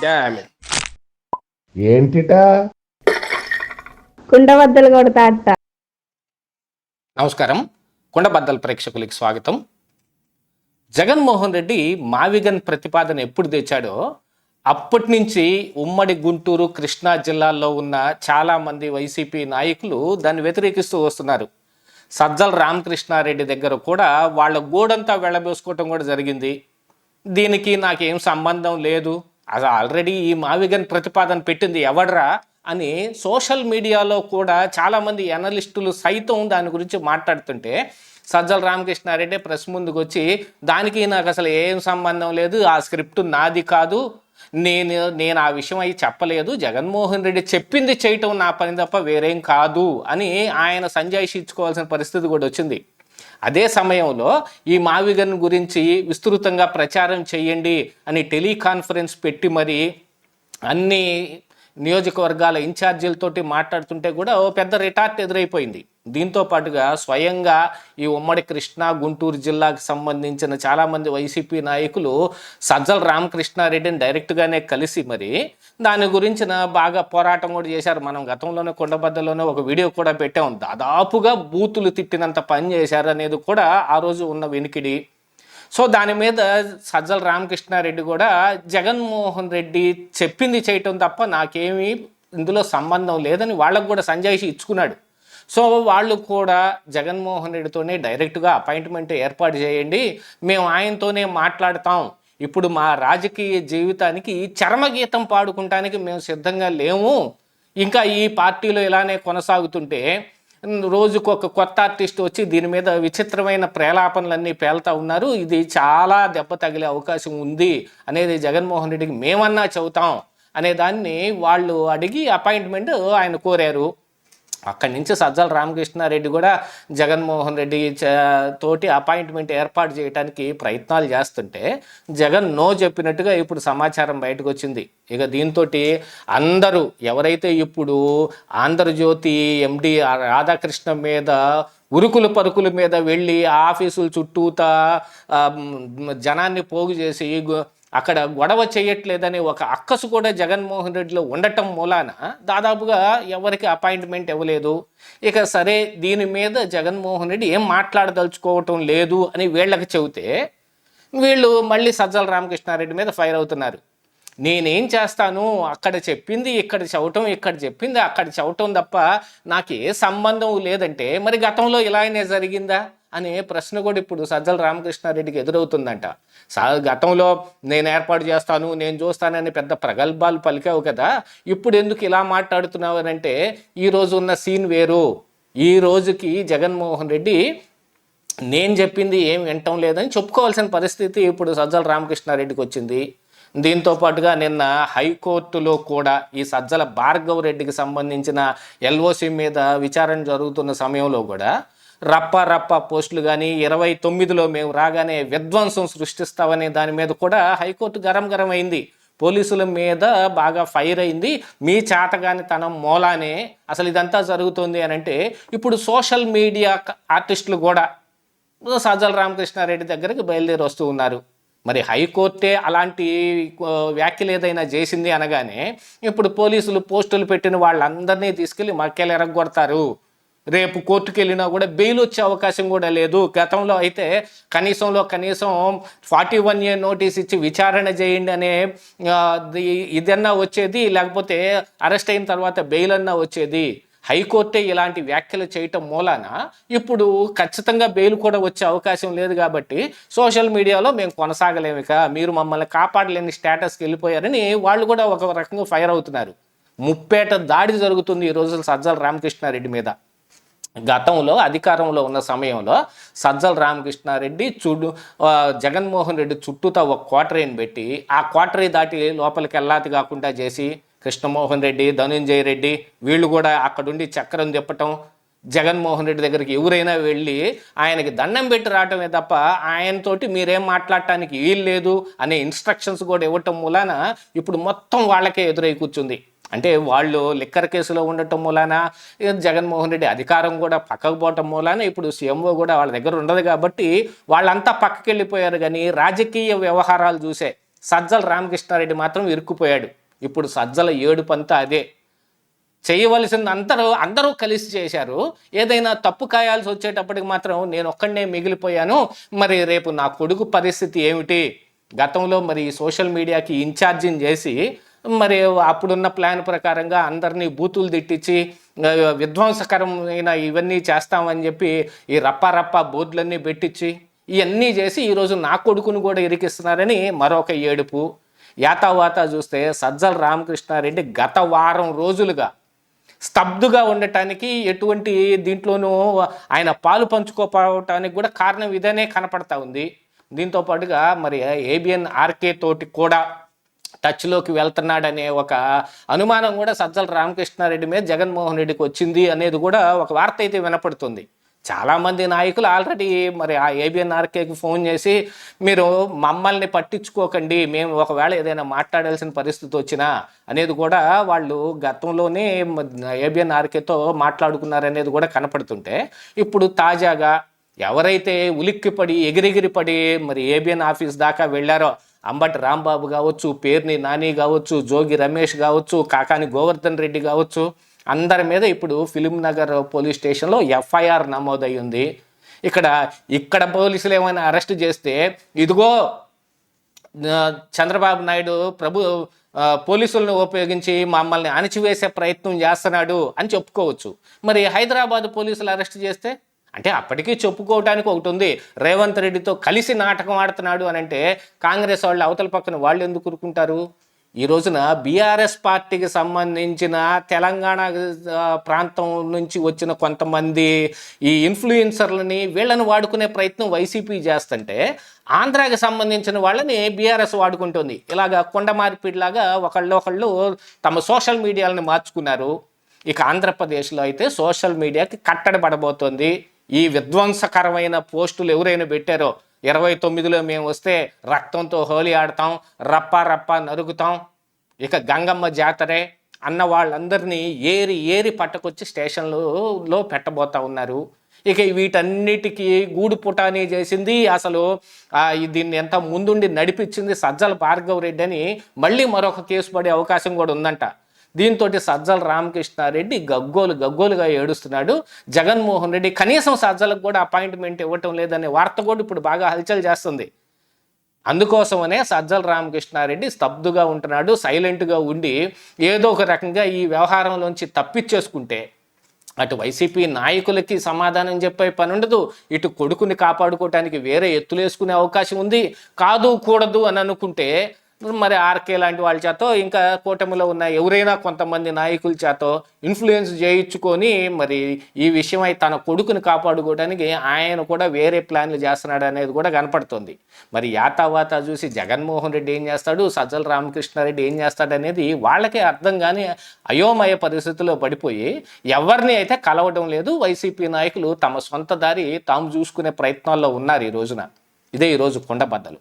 Damn it. ఏంటిటా కుండబద్దలు కొడతా అట్ట. నమస్కారం, కుండబద్దల ప్రేక్షకులకి స్వాగతం. జగన్మోహన్ రెడ్డి మావిగన్ ప్రతిపాదన ఎప్పుడు తెచ్చాడో అప్పటి నుంచి ఉమ్మడి గుంటూరు, కృష్ణా జిల్లాల్లో ఉన్న చాలామంది వైసీపీ నాయకులు దాన్ని వ్యతిరేకిస్తూ వస్తున్నారు. సజ్జల రామకృష్ణారెడ్డి దగ్గర కూడా వాళ్ళ గోడంతా వెళ్ళబోసుకోవటం కూడా జరిగింది. దీనికి నాకేం సంబంధం లేదు, అది ఆల్రెడీ ఈ మావిగన్ ప్రతిపాదన పెట్టింది ఎవడ్రా అని సోషల్ మీడియాలో కూడా చాలామంది ఎనలిస్టులు సైతం దాని గురించి మాట్లాడుతుంటే సజ్జల రామకృష్ణారెడ్డి ప్రెస్ ముందుకు వచ్చి దానికి నాకు అసలు ఏం సంబంధం లేదు, ఆ స్క్రిప్ట్ నాది కాదు, నేను ఆ విషయం అయి చెప్పలేదు, జగన్మోహన్ రెడ్డి చెప్పింది చేయటం నా పని తప్ప వేరేం కాదు అని ఆయన సంజాయిషి ఇచ్చుకోవాల్సిన పరిస్థితి కూడా వచ్చింది. అదే సమయంలో ఈ మావిగన్ గురించి విస్తృతంగా ప్రచారం చేయండి అని టెలికాన్ఫరెన్స్ పెట్టి మరి అన్ని నియోజకవర్గాల ఇన్ఛార్జీలతోటి మాట్లాడుతుంటే కూడా ఓ పెద్ద రిటార్ట్ ఎదురైపోయింది. దీంతో పాటుగా స్వయంగా ఈ ఉమ్మడి కృష్ణా, గుంటూరు జిల్లాకు సంబంధించిన చాలామంది వైసీపీ నాయకులు సజ్జల రామకృష్ణారెడ్డిని డైరెక్ట్గానే కలిసి మరి దాని గురించిన బాగా పోరాటం కూడా చేశారు. మనం గతంలోనే కుండబద్దలోనే ఒక వీడియో కూడా పెట్టాం. దాదాపుగా బూతులు తిట్టినంత పని చేశారు అనేది కూడా ఆ రోజు ఉన్న వెనికిడి. సో దాని మీద సజ్జల రామకృష్ణారెడ్డి కూడా జగన్మోహన్ రెడ్డి చెప్పింది చేయటం తప్ప నాకేమీ ఇందులో సంబంధం లేదని వాళ్ళకు కూడా సంజాయిషి ఇచ్చుకున్నాడు. సో వాళ్ళు కూడా జగన్మోహన్ రెడ్డితోనే డైరెక్ట్గా అపాయింట్మెంట్ ఏర్పాటు చేయండి, మేము ఆయనతోనే మాట్లాడతాం, ఇప్పుడు మా రాజకీయ జీవితానికి చరమగీతం పాడుకుంటానికి మేము సిద్ధంగా లేము, ఇంకా ఈ పార్టీలో ఇలానే కొనసాగుతుంటే రోజుకు ఒక కొత్త ఆర్టిస్ట్ వచ్చి దీని మీద విచిత్రమైన ప్రేలాపనలన్నీ పేలుతూ ఉన్నారు, ఇది చాలా దెబ్బ తగిలే అవకాశం ఉంది అనేది జగన్మోహన్ రెడ్డికి మేమన్నా చెబుతాం అనే దాన్ని వాళ్ళు అడిగి అపాయింట్మెంట్ ఆయన కోరారు. అక్కడి నుంచి సజ్జల రామకృష్ణారెడ్డి కూడా జగన్మోహన్ రెడ్డి తోటి అపాయింట్మెంట్ ఏర్పాటు చేయడానికి ప్రయత్నాలు చేస్తుంటే జగన్ నో చెప్పినట్టుగా ఇప్పుడు సమాచారం బయటకు వచ్చింది. ఇక దీంతో అందరూ ఎవరైతే ఇప్పుడు ఆంధ్రజ్యోతి ఎండి రాధాకృష్ణ మీద ఉరుకుల పరుకుల మీద వెళ్ళి ఆఫీసుల చుట్టూతా జనాన్ని పోగు చేసి అక్కడ గొడవ చేయట్లేదని ఒక అక్కసు కూడా జగన్మోహన్ రెడ్డిలో ఉండటం మూలాన దాదాపుగా ఎవరికి అపాయింట్మెంట్ ఇవ్వలేదు. ఇక సరే దీని మీద జగన్మోహన్ రెడ్డి ఏం మాట్లాడదలుచుకోవటం లేదు అని వీళ్ళకి చెబితే వీళ్ళు మళ్ళీ సజ్జల రామకృష్ణారెడ్డి మీద ఫైర్ అవుతున్నారు. నేనేం చేస్తాను, అక్కడ చెప్పింది ఇక్కడ చవటం, ఇక్కడ చెప్పింది అక్కడ చవటం తప్ప నాకు ఏ సంబంధం లేదంటే మరి గతంలో ఇలానే జరిగిందా అనే ప్రశ్న కూడా ఇప్పుడు సజ్జల రామకృష్ణారెడ్డికి ఎదురవుతుందంట. గతంలో నేను ఏర్పాటు చేస్తాను, నేను చూస్తానని పెద్ద ప్రగల్భాలు పలికావు కదా, ఇప్పుడు ఎందుకు ఇలా మాట్లాడుతున్నావు అని అంటే ఈరోజు ఉన్న సీన్ వేరు. ఈ రోజుకి జగన్మోహన్ రెడ్డి నేను చెప్పింది ఏం వినటం లేదని చెప్పుకోవాల్సిన పరిస్థితి ఇప్పుడు సజ్జల రామకృష్ణారెడ్డికి వచ్చింది. దీంతో పాటుగా నిన్న హైకోర్టులో కూడా ఈ సజ్జల భార్గవ్ రెడ్డికి సంబంధించిన ఎల్ఓసి మీద విచారణ జరుగుతున్న సమయంలో కూడా రప్ప పోస్టులు కానీ 29లో మేము రాగానే విధ్వంసం సృష్టిస్తామనే దాని మీద కూడా హైకోర్టు గరం అయింది. పోలీసుల మీద బాగా ఫైర్ అయింది, మీ చాతగానితనం మూలానే అసలు ఇదంతా జరుగుతుంది అని అంటే ఇప్పుడు సోషల్ మీడియా ఆర్టిస్టులు కూడా సజ్జల రామకృష్ణారెడ్డి దగ్గరికి బయలుదేరి వస్తూ ఉన్నారు. మరి హైకోర్టే అలాంటి వ్యాఖ్యలు ఏదైనా చేసింది అనగానే ఇప్పుడు పోలీసులు పోస్టులు పెట్టిన వాళ్ళందరినీ తీసుకెళ్ళి మక్కెలు ఎరగొడతారు, రేపు కోర్టుకు వెళ్ళినా కూడా బెయిల్ వచ్చే అవకాశం కూడా లేదు. గతంలో అయితే కనీసం 41A నోటీస్ ఇచ్చి విచారణ చేయండి అనే ఇదన్నా వచ్చేది, లేకపోతే అరెస్ట్ అయిన తర్వాత బెయిల్ అన్నా వచ్చేది. హైకోర్టే ఇలాంటి వ్యాఖ్యలు చేయటం మూలాన ఇప్పుడు ఖచ్చితంగా బెయిల్ కూడా వచ్చే అవకాశం లేదు. కాబట్టి సోషల్ మీడియాలో మేము కొనసాగలేమిక, మీరు మమ్మల్ని కాపాడలేని స్టేటస్కి వెళ్ళిపోయారని వాళ్ళు కూడా ఒక రకంగా ఫైర్ అవుతున్నారు. ముప్పేట దాడి జరుగుతుంది ఈరోజు సజ్జల రామకృష్ణారెడ్డి మీద. గతంలో అధికారంలో ఉన్న సమయంలో సజ్జల రామకృష్ణారెడ్డి జగన్మోహన్ రెడ్డి చుట్టూతో ఒక క్వార్టరీని పెట్టి ఆ క్వార్టరీ దాటి లోపలికి వెళ్ళాది కాకుండా చేసి కృష్ణమోహన్ రెడ్డి, ధనుంజయ రెడ్డి వీళ్ళు కూడా అక్కడుండి చక్రం తిప్పటం, జగన్మోహన్ రెడ్డి దగ్గరికి ఎవరైనా వెళ్ళి ఆయనకి దండం పెట్టి రావటమే తప్ప ఆయనతోటి మీరేం మాట్లాడటానికి వీలు లేదు అనే ఇన్స్ట్రక్షన్స్ కూడా ఇవ్వటం మూలాన ఇప్పుడు మొత్తం వాళ్ళకే ఎదురై కూర్చుంది. అంటే వాళ్ళు లిక్కర్ కేసులో ఉండటం మూలాన జగన్మోహన్ రెడ్డి అధికారం కూడా పక్కకు పోవటం మూలాన ఇప్పుడు సీఎంఓ కూడా వాళ్ళ దగ్గర ఉండదు. కాబట్టి వాళ్ళంతా పక్కకి వెళ్ళిపోయారు. కానీ రాజకీయ వ్యవహారాలు చూసే సజ్జల రామకృష్ణారెడ్డి మాత్రం ఇరుక్కుపోయాడు. ఇప్పుడు సజ్జల ఏడుపంతా అదే. చేయవలసింది అందరూ కలిసి చేశారు. ఏదైనా తప్పు కాయాల్సి వచ్చేటప్పటికి మాత్రం నేను ఒక్కడనే మిగిలిపోయాను, మరి రేపు నా కొడుకు పరిస్థితి ఏమిటి? గతంలో మరి సోషల్ మీడియాకి ఇన్ఛార్జిని చేసి మరి అప్పుడున్న ప్లాన్ ప్రకారంగా అందరినీ బూతులు తిట్టించి విధ్వంసకరమైన ఇవన్నీ చేస్తామని చెప్పి ఈ రప్పా బోర్డులన్నీ పెట్టించి ఇవన్నీ చేసి ఈరోజు నా కొడుకును కూడా ఇరికిస్తున్నారని మరొక ఏడుపు. యాతావాత చూస్తే సజ్జల రామకృష్ణారెడ్డి గత వారం రోజులుగా స్తబ్దుగా ఉండటానికి, ఎటువంటి దీంట్లోనూ ఆయన పాలు పంచుకోపోవటానికి కూడా కారణం ఇదనే కనపడతా ఉంది. దీంతో పాటుగా మరి ఏబిఎన్ ఆర్కే తోటి కూడా టచ్లోకి వెళ్తున్నాడనే ఒక అనుమానం కూడా సజ్జల రామకృష్ణారెడ్డి మీద జగన్మోహన్ రెడ్డికి వచ్చింది అనేది కూడా ఒక వార్త అయితే వినపడుతుంది. చాలామంది నాయకులు ఆల్రెడీ మరి ఆ ఏబిఎన్ ఆర్కేకి ఫోన్ చేసి మీరు మమ్మల్ని పట్టించుకోకండి, మేము ఒకవేళ ఏదైనా మాట్లాడాల్సిన పరిస్థితి వచ్చినా అనేది కూడా వాళ్ళు గతంలోనే ఏబిఎన్ ఆర్కేతో మాట్లాడుకున్నారనేది కూడా కనపడుతుంటే, ఇప్పుడు తాజాగా ఎవరైతే ఉలిక్కిపడి ఎగిరిగిరిపడి మరి ఏబిఎన్ ఆఫీస్ దాకా వెళ్ళారో, అంబటి రాంబాబు కావచ్చు, పేర్ని నాని కావచ్చు, జోగి రమేష్ కావచ్చు, కాకాని గోవర్ధన్ రెడ్డి కావచ్చు, అందరి మీద ఇప్పుడు ఫిలిం నగర్ పోలీస్ స్టేషన్లో ఎఫ్ఐఆర్ నమోదై ఉంది. ఇక్కడ పోలీసులు ఏమైనా అరెస్ట్ చేస్తే ఇదిగో చంద్రబాబు నాయుడు పోలీసులను ఉపయోగించి మమ్మల్ని అణిచివేసే ప్రయత్నం చేస్తున్నాడు అని చెప్పుకోవచ్చు. మరి హైదరాబాద్ పోలీసులు అరెస్ట్ చేస్తే అంటే అప్పటికీ చెప్పుకోవడానికి ఒకటి ఉంది, రేవంత్ రెడ్డితో కలిసి నాటకం ఆడుతున్నాడు అని అంటే కాంగ్రెస్ వాళ్ళు అవతల పక్కన వాళ్ళు ఎందుకు ఊరుకుంటారు? ఈ రోజున బీఆర్ఎస్ పార్టీకి సంబంధించిన తెలంగాణ ప్రాంతం నుంచి వచ్చిన కొంతమంది ఈ ఇన్ఫ్లుయెన్సర్లని వీళ్ళని వాడుకునే ప్రయత్నం వైసీపీ చేస్తుంటే, ఆంధ్రాకి సంబంధించిన వాళ్ళని బీఆర్ఎస్ వాడుకుంటుంది. ఇలాగా కొండ మార్పిడిలాగా ఒకళ్ళు తమ సోషల్ మీడియాలను మార్చుకున్నారు. ఇక ఆంధ్రప్రదేశ్లో అయితే సోషల్ మీడియాకి కట్టడి పడబోతోంది. ఈ విధ్వంసకరమైన పోస్టులు ఎవరైనా పెట్టారో, 29లో మేము వస్తే రక్తంతో హోలీ ఆడతాం, రప్పా నరుగుతాం, ఇక గంగమ్మ జాతరే అన్న వాళ్ళందరినీ ఏరి పట్టుకొచ్చి స్టేషన్లో పెట్టబోతా ఉన్నారు. ఇక వీటన్నిటికీ గూడు పుటానీ చేసింది, అసలు దీన్ని ఎంత ముందుండి నడిపించింది సజ్జల భార్గవ్ రెడ్డి అని మళ్ళీ మరొక కేసు పడే అవకాశం కూడా ఉందంట. దీంతో సజ్జల రామకృష్ణారెడ్డి గగ్గోలుగా ఏడుస్తున్నాడు. జగన్మోహన్ రెడ్డి కనీసం సజ్జలకు కూడా అపాయింట్మెంట్ ఇవ్వటం లేదనే వార్త కూడా ఇప్పుడు బాగా హల్చల్ చేస్తుంది. అందుకోసమనే సజ్జల రామకృష్ణారెడ్డి స్తబ్దుగా ఉంటున్నాడు, సైలెంట్గా ఉండి ఏదో ఒక రకంగా ఈ వ్యవహారంలోంచి తప్పించేసుకుంటే అటు వైసీపీ నాయకులకి సమాధానం చెప్పే పని ఉండదు, ఇటు కొడుకుని కాపాడుకోవటానికి వేరే ఎత్తులేసుకునే అవకాశం ఉంది. కూడదు అని అనుకుంటే మరి ఆర్కే లాంటి వాళ్ళ చేతో, ఇంకా కూటమిలో ఉన్న ఎవరైనా కొంతమంది నాయకుల చేతో ఇన్ఫ్లుయెన్స్ చేయించుకొని మరి ఈ విషయమై తన కొడుకుని కాపాడుకోవడానికి ఆయన కూడా వేరే ప్లాన్లు చేస్తున్నాడు అనేది కూడా కనపడుతుంది. మరి యాతావాత చూసి జగన్మోహన్ రెడ్డి ఏం చేస్తాడు, సజ్జల రామకృష్ణారెడ్డి ఏం చేస్తాడు అనేది వాళ్ళకే అర్థం కాని అయోమయ పరిస్థితిలో పడిపోయి ఎవరిని అయితే కలవడం లేదు. వైసీపీ నాయకులు తమ సొంత దారి తాము చూసుకునే ప్రయత్నాల్లో ఉన్నారు ఈ రోజున. ఇదే ఈరోజు కుండబద్దలు.